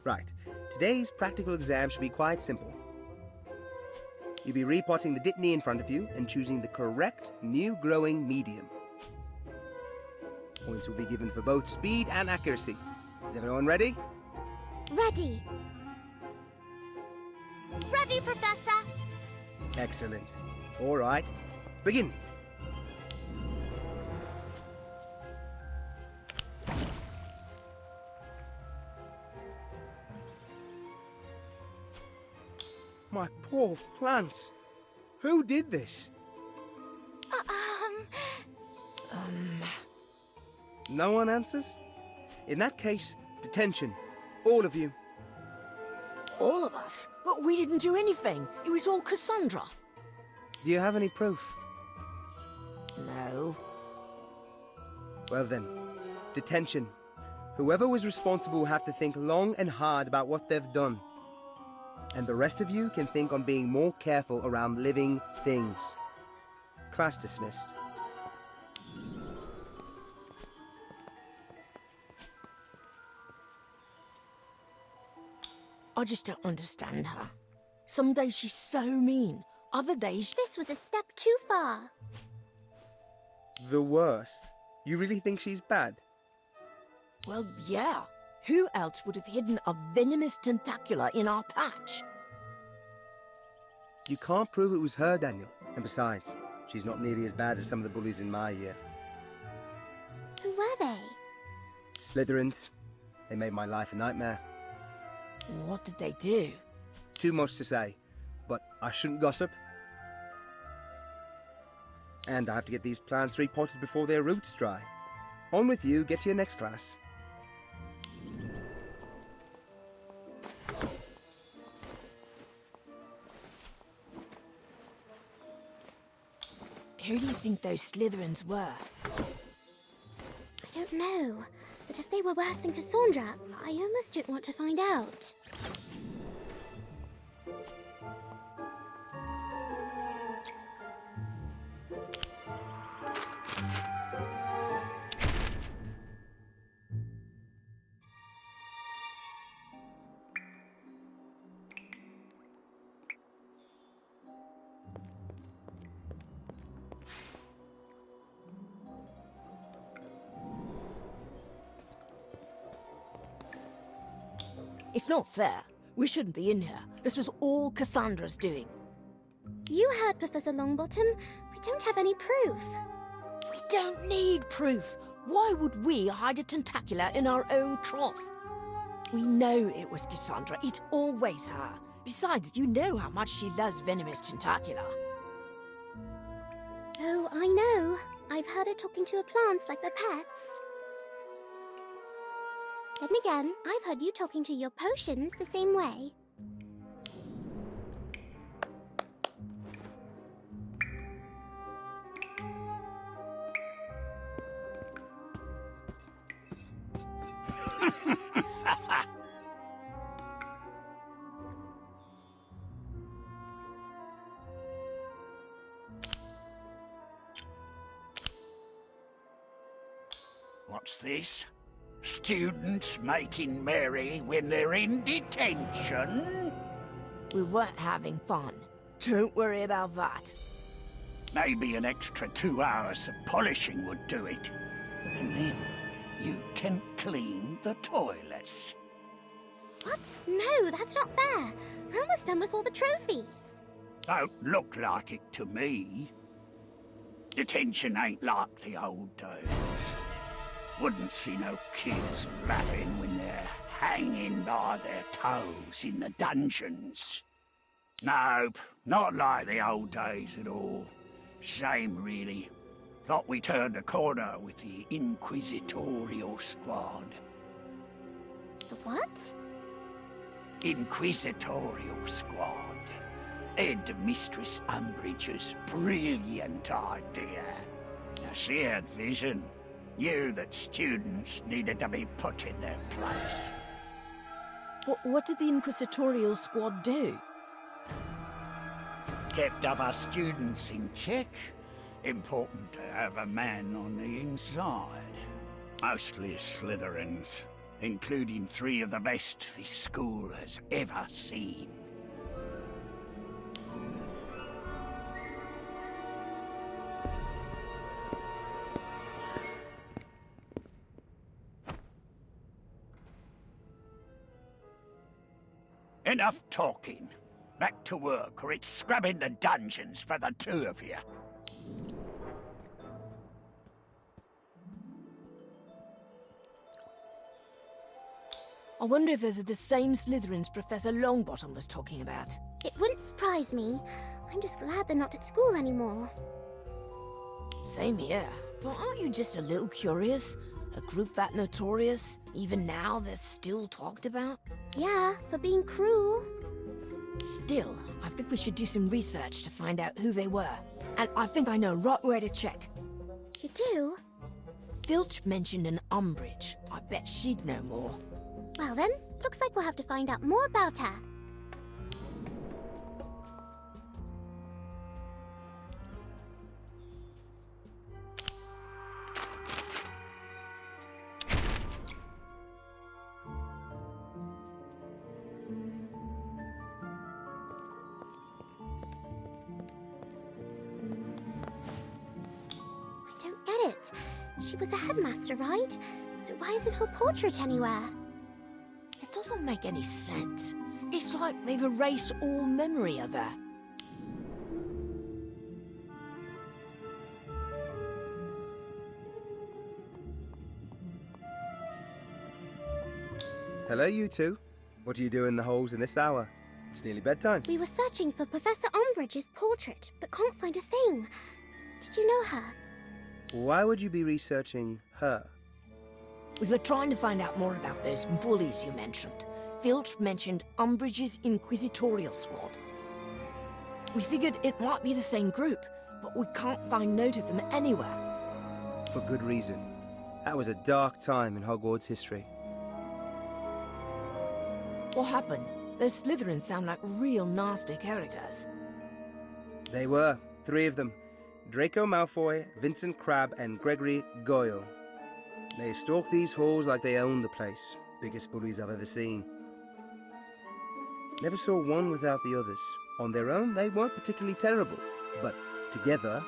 Right. Today's practical exam should be quite simple. You'll be repotting the dittany in front of you and choosing the correct new growing medium. Points will be given for both speed and accuracy. Is everyone ready? Ready. Ready, Professor. Excellent. All right. Begin. My poor plants. Who did this? No one answers? In that case, detention. All of you. All of us? But we didn't do anything. It was all Cassandra. Do you have any proof? No. Well then, detention. Whoever was responsible will have to think long and hard about what they've done. And the rest of you can think on being more careful around living things. Class dismissed. I just don't understand her. Some days she's so mean. Other days... This was a step too far. The worst? You really think she's bad? Well, yeah. Who else would have hidden a venomous tentacula in our patch? You can't prove it was her, Daniel. And besides, she's not nearly as bad as some of the bullies in my year. Who were they? Slytherins. They made my life a nightmare. What did they do? Too much to say, but I shouldn't gossip. And I have to get these plants repotted before their roots dry. On with you, get to your next class. Who do you think those Slytherins were? I don't know, but if they were worse than Cassandra, I almost don't want to find out. It's not fair. We shouldn't be in here. This was all Cassandra's doing. You heard Professor Longbottom. We don't have any proof. We don't need proof. Why would we hide a tentacula in our own trough? We know it was Cassandra. It's always her. Besides, you know how much she loves venomous tentacula. Oh, I know. I've heard her talking to her plants like they're pets. Then again, I've heard you talking to your potions the same way. What's this? Students making merry when they're in detention? We weren't having fun. Don't worry about that. Maybe an extra 2 hours of polishing would do it. And then you can clean the toilets. What? No, that's not fair. We're almost done with all the trophies. Don't look like it to me. Detention ain't like the old days. Wouldn't see no kids laughing when they're hanging by their toes in the dungeons. Nope, not like the old days at all. Shame, really. Thought we turned a corner with the Inquisitorial Squad. The what? Inquisitorial Squad. Head Mistress Umbridge's brilliant idea. Now she had vision. Knew that students needed to be put in their place. What did the Inquisitorial Squad do? Kept other students in check. Important to have a man on the inside. Mostly Slytherins. including 3 of the best this school has ever seen. Enough talking. Back to work, or it's scrubbing the dungeons for the 2 of you. I wonder if those are the same Slytherins Professor Longbottom was talking about. It wouldn't surprise me. I'm just glad they're not at school anymore. Same here. But aren't you just a little curious? A group that notorious, even now they're still talked about? Yeah, for being cruel. Still, I think we should do some research to find out who they were. And I think I know right where to check. You do? Filch mentioned an Umbridge. I bet she'd know more. Well then, looks like we'll have to find out more about her. I don't get it. She was a headmaster, right? So why isn't her portrait anywhere? It doesn't make any sense. It's like they've erased all memory of her. Hello, you two. What are you doing in the holes in this hour? It's nearly bedtime. We were searching for Professor Umbridge's portrait, but can't find a thing. Did you know her? Why would you be researching her? We were trying to find out more about those bullies you mentioned. Filch mentioned Umbridge's Inquisitorial Squad. We figured it might be the same group, but we can't find note of them anywhere. For good reason. That was a dark time in Hogwarts history. What happened? Those Slytherins sound like real nasty characters. They were. 3 of them. Draco Malfoy, Vincent Crabbe, and Gregory Goyle. They stalk these halls like they own the place. Biggest bullies I've ever seen. Never saw one without the others. On their own, they weren't particularly terrible. But together...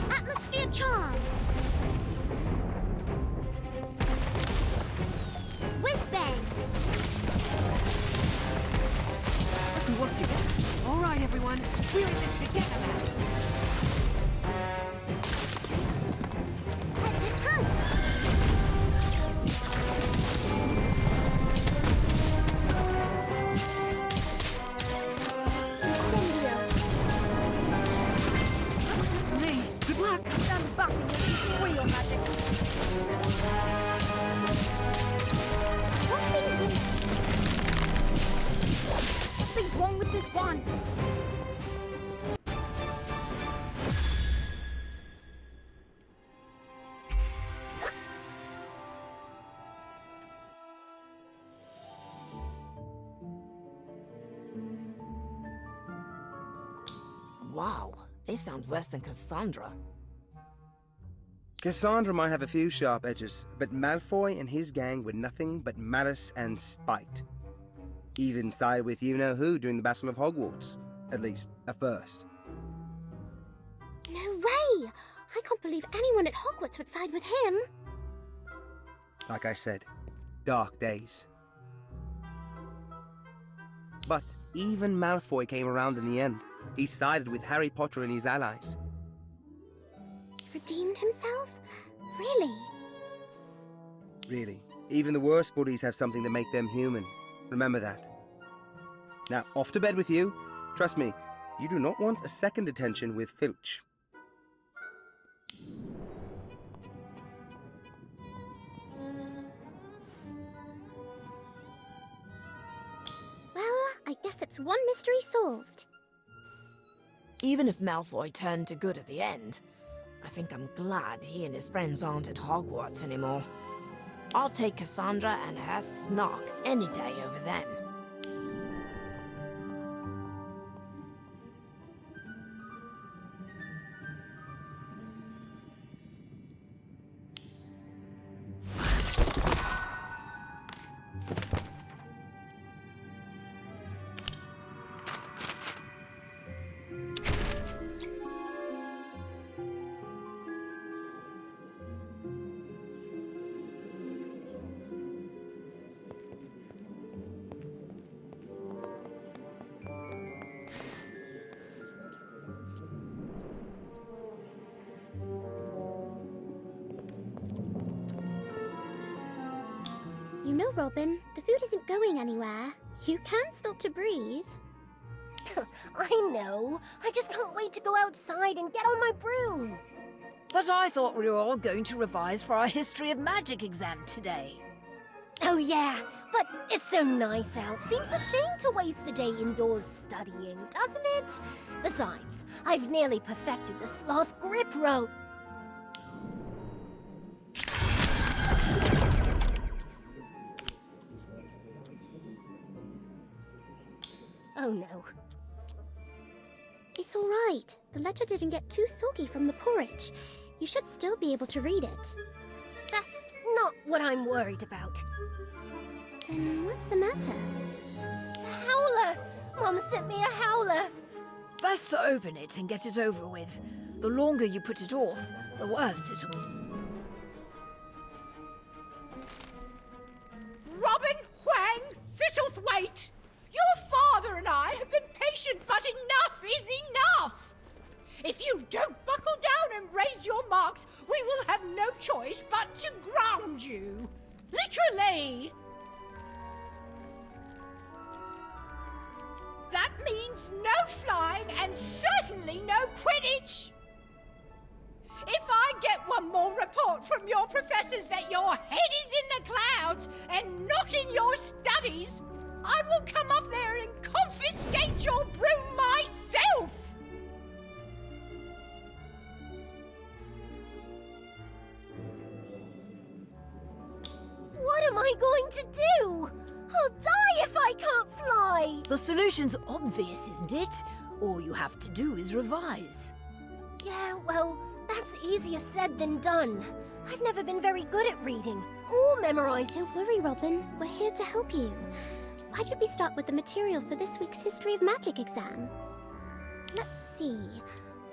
Atmosphere charm! Whiz-bang! Good work together. All right, everyone. We're in this together now. Head this hunt! Incendio! Me. Good luck. Stand back and let me wheel magic! Something's wrong with this wand! Wow, they sound worse than Cassandra. Cassandra might have a few sharp edges, but Malfoy and his gang were nothing but malice and spite. Even sided with you-know-who during the Battle of Hogwarts. At least, at first. No way! I can't believe anyone at Hogwarts would side with him. Like I said, dark days. But even Malfoy came around in the end. He sided with Harry Potter and his allies. Redeemed himself? Really? Really. Even the worst bullies have something to make them human. Remember that. Now, off to bed with you. Trust me, you do not want a second detention with Filch. Well, I Guess it's one mystery solved. Even if Malfoy turned to good at the end, I think I'm glad he and his friends aren't at Hogwarts anymore. I'll take Cassandra and her snark any day over them. You know, Robin, the food isn't going anywhere. You can stop to breathe. I know. I just can't wait to go outside and get on my broom. But I thought we were all going to revise for our History of Magic exam today. Oh yeah, but it's so nice out. Seems a shame to waste the day indoors studying, doesn't it? Besides, I've nearly perfected the sloth grip rope. Oh no. It's all right. The letter didn't get too soggy from the porridge. You should still be able to read it. That's not what I'm worried about. Then what's the matter? It's a howler! Mom sent me a howler! Best to open it and get it over with. The longer you put it off, the worse it'll... Robin, Huang, Thistlethwaite! Your father and I have been patient, but enough is enough! If you don't buckle down and raise your marks, we will have no choice but to ground you. Literally! That means no flying and certainly no Quidditch! If I get one more report from your professors that your head is in the clouds and not in your studies, I will come up there and confiscate your broom myself! What am I going to do? I'll die if I can't fly! The solution's obvious, isn't it? All you have to do is revise. Yeah, well, that's easier said than done. I've never been very good at reading or memorizing. Don't worry, Robin. We're here to help you. Why don't we start with the material for this week's History of Magic exam? Let's see.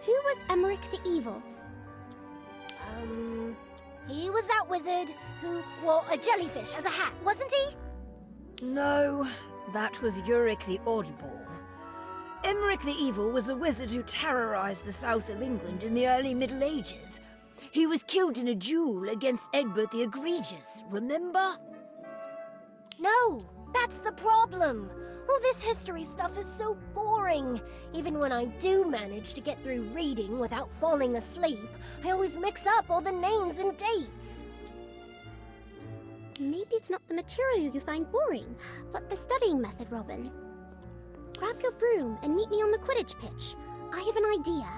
Who was Emmerich the Evil? He was that wizard who wore a jellyfish as a hat, wasn't he? No, that was Uric the Audible. Emmerich the Evil was a wizard who terrorized the south of England in the early Middle Ages. He was killed in a duel against Egbert the Egregious, remember? No, that's the problem. All this history stuff is so boring. Even when I do manage to get through reading without falling asleep, I always mix up all the names and dates. Maybe it's not the material you find boring, but the studying method, Robin. Grab your broom and meet me on the Quidditch pitch. I have an idea.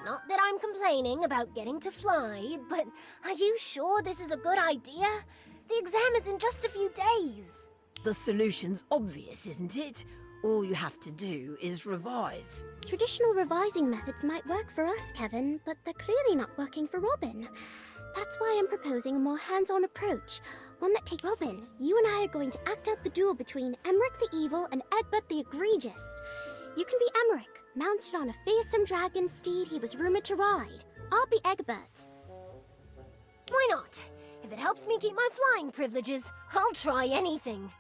Not that I'm complaining about getting to fly, but are you sure this is a good idea? The exam is in just a few days. The solution's obvious, isn't it? All you have to do is revise. Traditional revising methods might work for us, Kevin, but they're clearly not working for Robin. That's why I'm proposing a more hands-on approach. One that takes Robin. You and I are going to act out the duel between Emmerich the Evil and Egbert the Egregious. You can be Emmerich, mounted on a fearsome dragon steed he was rumored to ride. I'll be Egbert. Why not? If it helps me keep my flying privileges, I'll try anything.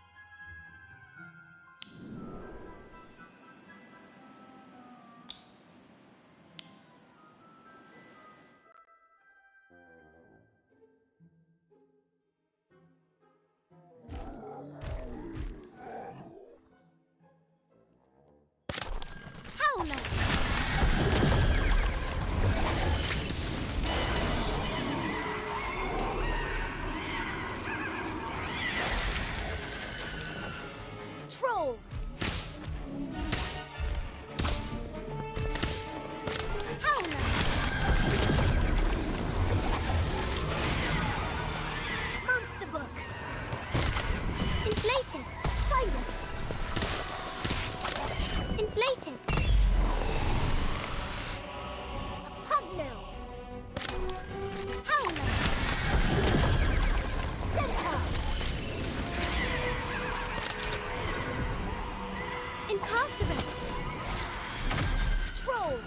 Howler! Troll! Howler! Monster book! Inflated! Spiders! Inflated! A pugno! Howler! Centaur! Incarcerate! Troll!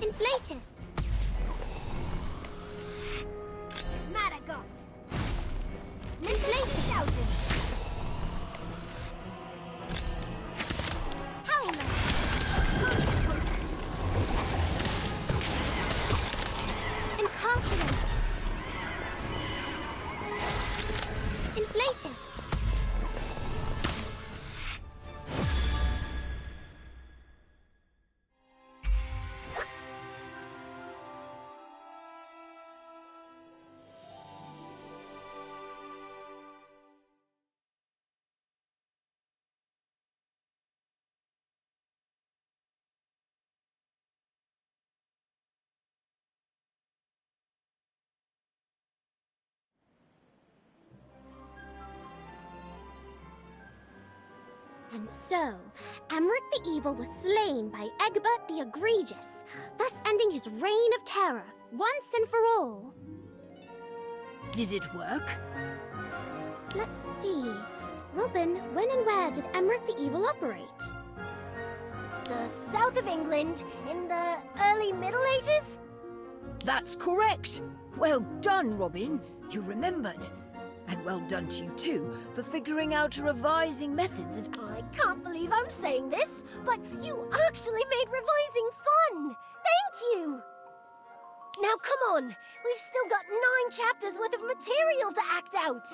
Inflatus! Madagot! Inflated! Thousand! Howler! Incarcerate! Inflatus! And so, Emmerich the Evil was slain by Egbert the Egregious, thus ending his reign of terror, once and for all. Did it work? Let's see. Robin, when and where did Emmerich the Evil operate? The south of England in the early Middle Ages? That's correct. Well done, Robin. You remembered. And well done to you too for figuring out a revising method that I can't believe I'm saying this, but you actually made revising fun! Thank you! Now come on, we've still got 9 chapters worth of material to act out!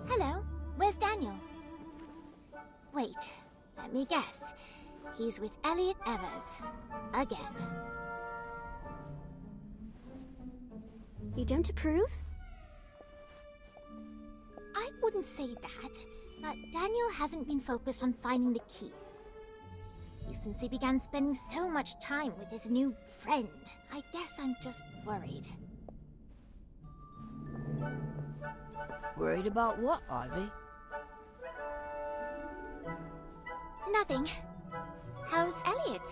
Hello, where's Daniel? Wait, let me guess. He's with Elliot Evers. Again. You don't approve? I wouldn't say that, but Daniel hasn't been focused on finding the key. Since he began spending so much time with his new friend, I guess I'm just worried. worried about what, Ivy? Nothing. How's Elliot?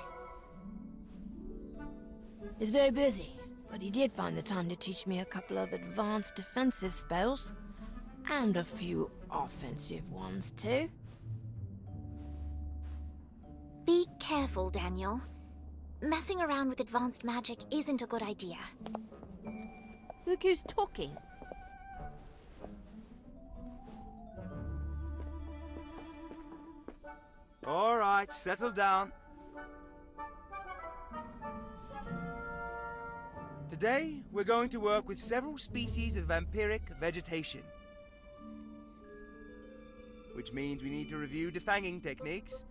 He's very busy, but he did find the time to teach me a couple of advanced defensive spells. And a few offensive ones, too. Be careful, Daniel. Messing around with advanced magic isn't a good idea. Look who's talking. All right, settle down. Today, we're going to work with several species of vampiric vegetation. Which means we need to review defanging techniques.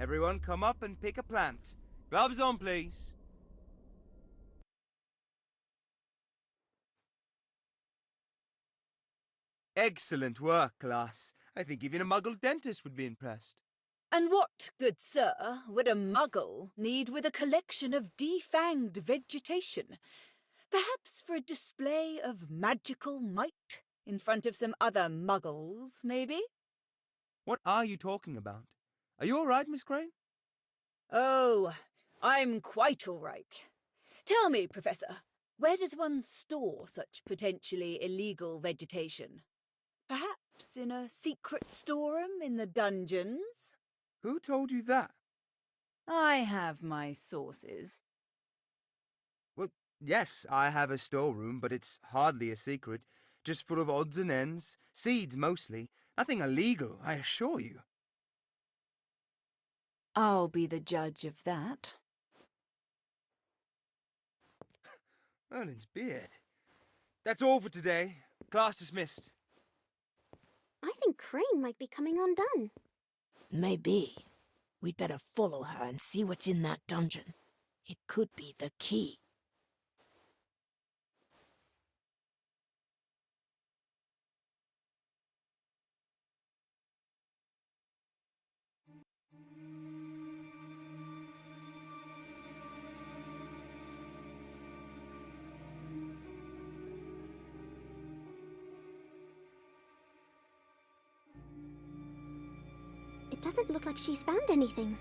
Everyone come up and pick a plant. Gloves on, please. Excellent work, class. I think even a muggle dentist would be impressed. And what, good sir, would a muggle need with a collection of defanged vegetation? Perhaps for a display of magical might in front of some other muggles, maybe? What are you talking about? Are you all right, Miss Crane? Oh, I'm quite all right. Tell me, Professor, where does one store such potentially illegal vegetation? Perhaps in a secret storeroom in the dungeons? Who told you that? I have my sources. Well, yes, I have a storeroom, but it's hardly a secret. Just full of odds and ends. Seeds, mostly. Nothing illegal, I assure you. I'll be the judge of that. Merlin's beard. That's all for today. Class dismissed. I think Crane might be coming undone. Maybe. We'd better follow her and see what's in that dungeon. It could be the key. It doesn't look like she's found anything.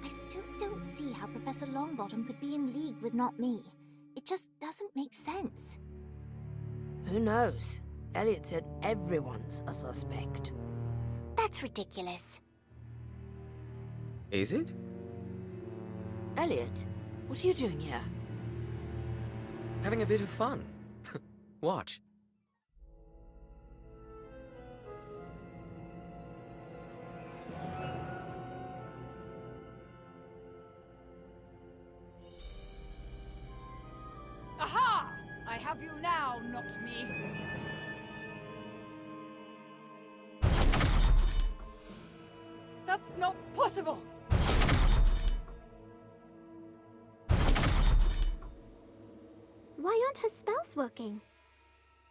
I still don't see how Professor Longbottom could be in league with Not Me. It just doesn't make sense. Who knows? Elliot said everyone's a suspect. That's ridiculous. Is it? Elliot, what are you doing here? Having a bit of fun. Watch. Aha! I have you now, Not Me. That's not possible! Why aren't her spells working?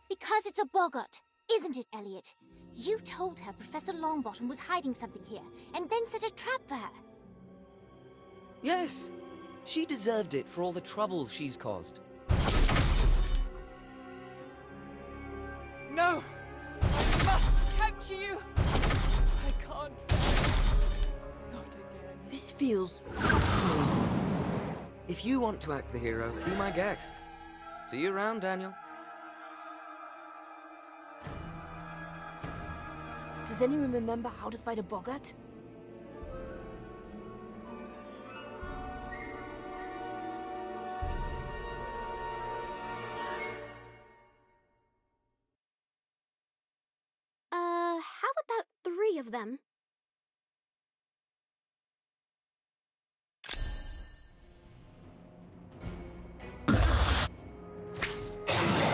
Because it's a boggart, isn't it, Elliot? You told her Professor Longbottom was hiding something here, and then set a trap for her. Yes. She deserved it for all the trouble she's caused. No! I must capture you! I can't. Not again. This feels... If you want to act the hero, be my guest. See you around, Daniel. Does anyone remember how to fight a boggart? How about 3 of them?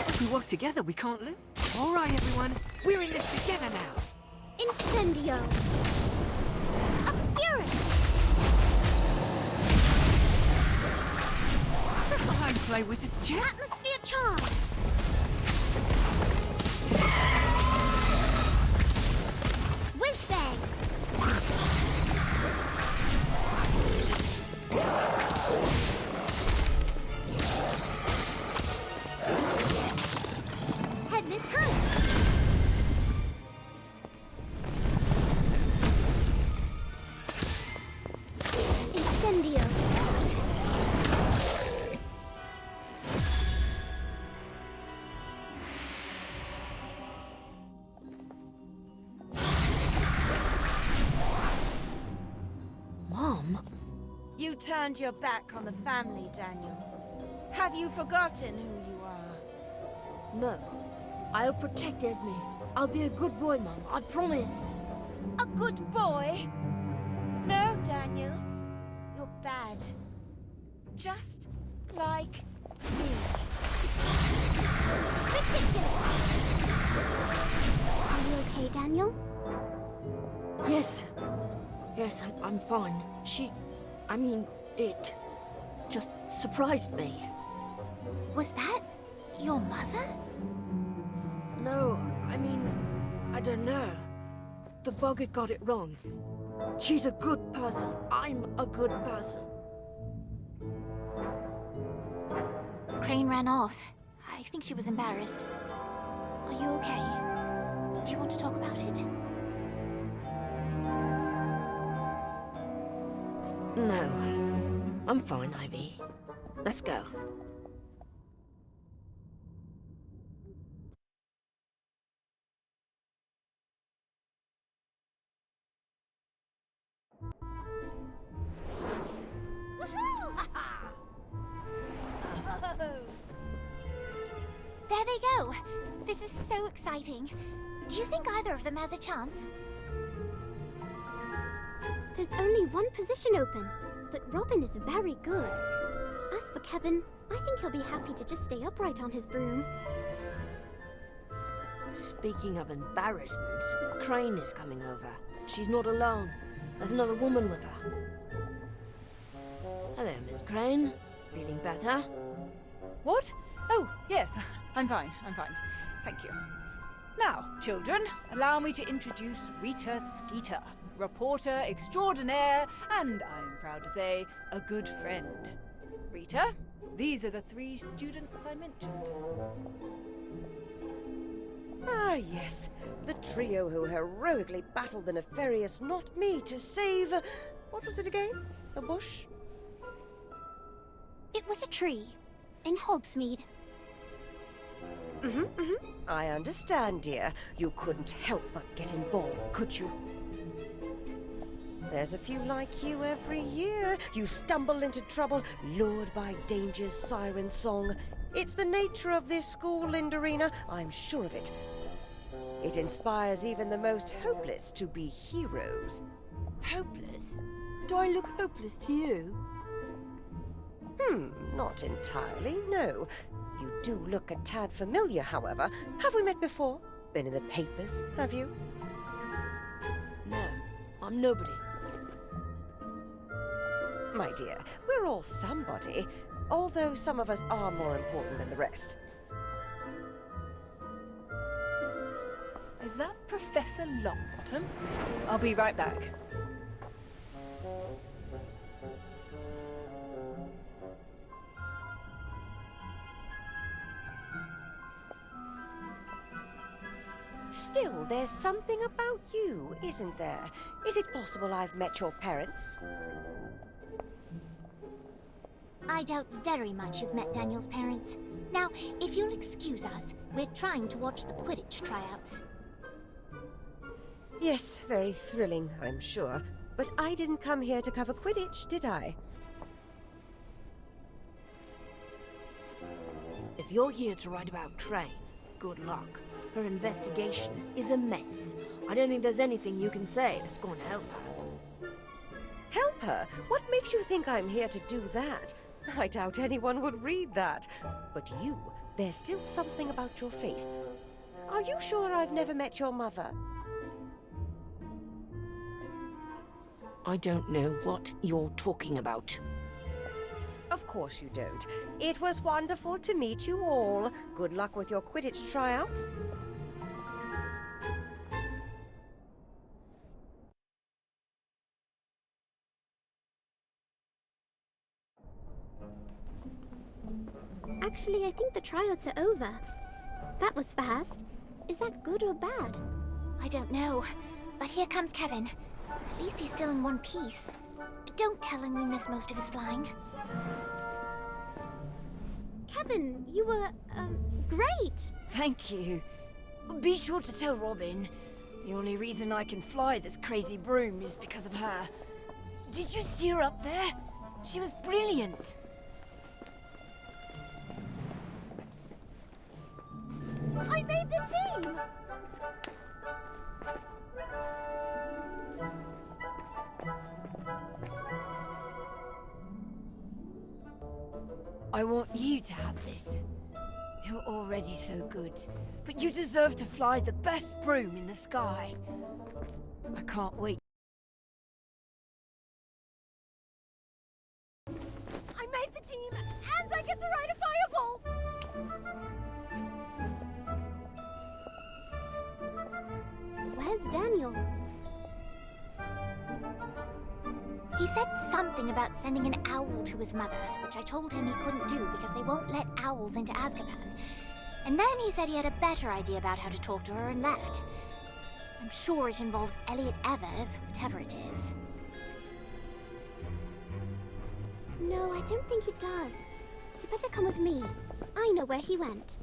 If we work together, we can't lose. All right, everyone. We're in this together now. Incendio! Obscurus! I play wizard's chess. Atmosphere charm! Whiz bang! Headless hunt! Incendio! Mom? You turned your back on the family, Daniel. Have you forgotten who you are? No. I'll protect Esme. I'll be a good boy, Mom. I promise. A good boy? No, Daniel. You're bad. Just like me. Ridiculous! Are you okay, Daniel? Yes. Yes, I'm fine. It just surprised me. Was that your mother? No, I don't know. The bug had got it wrong. She's a good person. I'm a good person. Crane ran off. I think she was embarrassed. Are you okay? Do you want to talk about it? No. I'm fine, Ivy. Let's go. There they go! This is so exciting. Do you think either of them has a chance? There's only one position open, but Robin is very good. As for Kevin, I think he'll be happy to just stay upright on his broom. Speaking of embarrassments, Crane is coming over. She's not alone. There's another woman with her. Hello, Miss Crane. Feeling better? What? Oh, yes, I'm fine. Thank you. Now, children, allow me to introduce Rita Skeeter, reporter extraordinaire, and I'm proud to say, a good friend. Rita, these are the 3 students I mentioned. Ah, yes. The trio who heroically battled the nefarious Not Me to save... What was it again? A bush? It was a tree in Hogsmeade. I understand, dear. You couldn't help but get involved, could you? There's a few like you every year. You stumble into trouble, lured by danger's siren song. It's the nature of this school, Lindarina. I'm sure of it. It inspires even the most hopeless to be heroes. Hopeless? Do I look hopeless to you? Not entirely, no. You do look a tad familiar, however. Have we met before? Been in the papers, have you? No, I'm nobody. My dear, we're all somebody, although some of us are more important than the rest. Is that Professor Longbottom? I'll be right back. Still, there's something about you, isn't there? Is it possible I've met your parents? I doubt very much you've met Daniel's parents. Now, if you'll excuse us, we're trying to watch the Quidditch tryouts. Yes, very thrilling, I'm sure. But I didn't come here to cover Quidditch, did I? If you're here to write about Crane, good luck. Her investigation is a mess. I don't think there's anything you can say that's going to help her. Help her? What makes you think I'm here to do that? I doubt anyone would read that. But you, there's still something about your face. Are you sure I've never met your mother? I don't know what you're talking about. Of course you don't. It was wonderful to meet you all. Good luck with your Quidditch tryouts. Actually, I think the tryouts are over. That was fast. Is that good or bad? I don't know. But here comes Kevin. At least he's still in one piece. Don't tell him we missed most of his flying. Kevin, you were, great! Thank you. Be sure to tell Robin. The only reason I can fly this crazy broom is because of her. Did you see her up there? She was brilliant. I made the team! I want you to have this. You're already so good, but you deserve to fly the best broom in the sky. I can't wait team, and I get to ride a firebolt! Where's Daniel? He said something about sending an owl to his mother, which I told him he couldn't do because they won't let owls into Azkaban. And then he said he had a better idea about how to talk to her and left. I'm sure it involves Elliot Evers, whatever it is. No, I don't think it does. You better come with me. I know where he went.